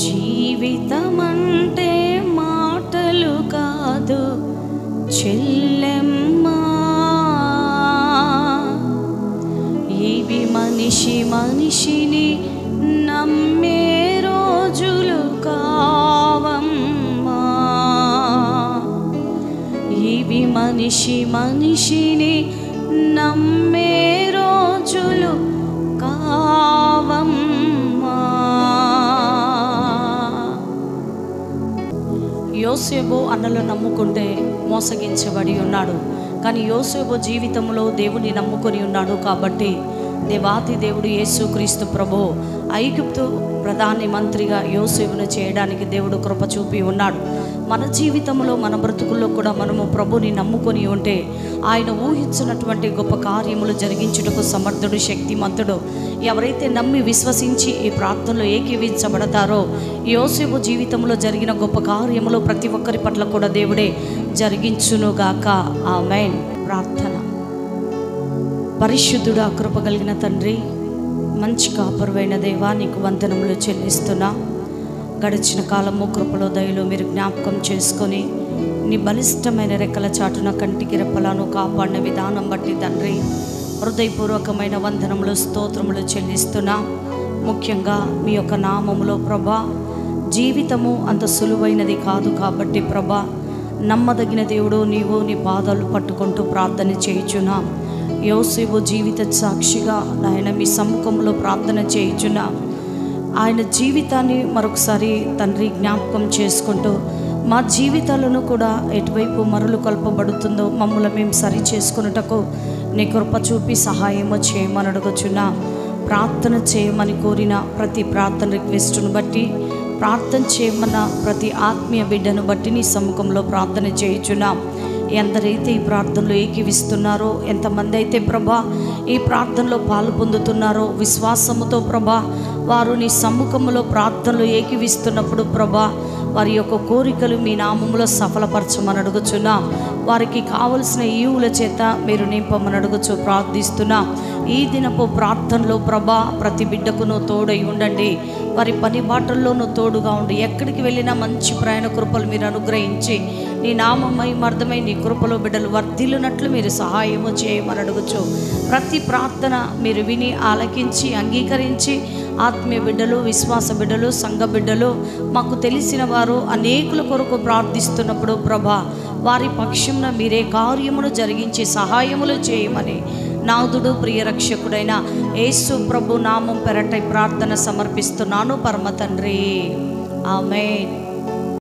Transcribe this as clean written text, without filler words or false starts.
జీవితమంటే మాటలు కాదు చెల్లెమ్మా, ఇవి మనిషిని నమ్మే రోజులు కావమ్మా, ఇవి మనిషిని నమ్మే రోజులు కావమ్మా. యోసేపు అన్నలు నమ్ముకుంటే మోసగించబడి ఉన్నాడు, కానీ యోసేపు జీవితంలో దేవుని నమ్ముకొని ఉన్నాడు. కాబట్టి దేవాతి దేవుడు యేసుక్రీస్తు ప్రభు ఐగుప్తు ప్రధాని మంత్రిగా యోసేపును చేయడానికి దేవుడు కృప చూపి ఉన్నాడు. మన జీవితంలో మన బ్రతుకుల్లో కూడా మనము ప్రభుని నమ్ముకొని ఉంటే ఆయన ఊహించినటువంటి గొప్ప కార్యములు జరిగించుటకు సమర్థుడు, శక్తిమంతుడు. ఎవరైతే నమ్మి విశ్వసించి ఈ ప్రార్థనలో ఏకీవించబడతారో యోసేపు జీవితంలో జరిగిన గొప్ప కార్యములు ప్రతి ఒక్కరి పట్ల కూడా దేవుడే జరిగించునుగాక. ఆమేన్. ప్రార్థన. పరిశుద్ధుడా, కృప కలిగిన తండ్రి, మంచి కాపరువైన దేవా, నీకు వందనములు చెల్లిస్తున్నా. గడిచిన కాలము కృపలో దయలో మీరు జ్ఞాపకం చేసుకొని నీ బలిష్టమైన రెక్కల చాటున కంటికి రెప్పలను కాపాడిన విధానం బట్టి తండ్రి హృదయపూర్వకమైన వందనములు, స్తోత్రములు చెల్లిస్తున్నా. ముఖ్యంగా మీ యొక్క నామములో ప్రభా, జీవితము అంత సులువైనది కాదు కాబట్టి ప్రభా, నమ్మదగిన దేవుడు నీవు, నీ పాదాలు పట్టుకుంటూ ప్రార్థన చేయుచున్నా. యోసేపు జీవిత సాక్షిగా నాయన మీ సమ్ముఖంలో ప్రార్థన చేయుచున్నా. ఆయన జీవితాన్ని మరొకసారి తండ్రి జ్ఞాపకం చేసుకుంటూ మా జీవితాలను కూడా ఎటువైపు మరలు కల్పబడుతుందో మమ్మల్ని మేము సరి చేసుకున్నటకు నీ కృప చూపి సహాయము చేయమని అడుగుచున్నా. ప్రార్థన చేయమని కోరిన ప్రతి ప్రార్థన రిక్వెస్ట్ను బట్టి, ప్రార్థన చేయమన్న ప్రతి ఆత్మీయ బిడ్డను బట్టి నీ సమ్ముఖంలో ప్రార్థన చేయుచున్నాం. ఎందరైతే ఈ ప్రార్థనలో ఏకీవిస్తున్నారో, ఎంతమంది అయితే ప్రభా ఈ ప్రార్థనలో పాలు పొందుతున్నారో, విశ్వాసముతో ప్రభా వారు నీ సమ్ముఖంలో ప్రార్థనలో ఏకీవిస్తున్నప్పుడు ప్రభా వారి యొక్క కోరికలు మీ నామములో సఫలపరచమని అడుగుచున్నా. వారికి కావలసిన ఈవుల చేత మీరు నింపమని అడుగుచు ప్రార్థిస్తున్నా. ఈ దినపు ప్రార్థనలో ప్రభా ప్రతి బిడ్డకును తోడై ఉండండి. వారి పని బాటల్లోనూ తోడుగా ఉండి, ఎక్కడికి వెళ్ళినా మంచి ప్రయాణ కృపలు మీరు అనుగ్రహించి నీ నామమై మర్దమై నీ కృపలో బిడ్డలు వర్ధిల్లునట్లు మీరు సహాయము చేయమని అడుగుచు ప్రతి ప్రార్థన మీరు విని ఆలకించి అంగీకరించి ఆత్మీయ బిడ్డలు, విశ్వాస బిడ్డలు, సంఘ బిడ్డలు, మాకు తెలిసిన వారు అనేకుల కొరకు ప్రార్థిస్తున్నప్పుడు ప్రభా వారి పక్షంన మీరే కార్యమును జరిగించి సహాయములు చేయమని నాదుడు ప్రియరక్షకుడైన యేసు ప్రభు నామం పెరటై ప్రార్థన సమర్పిస్తున్నాను పరమ తండ్రి. ఆమేన్.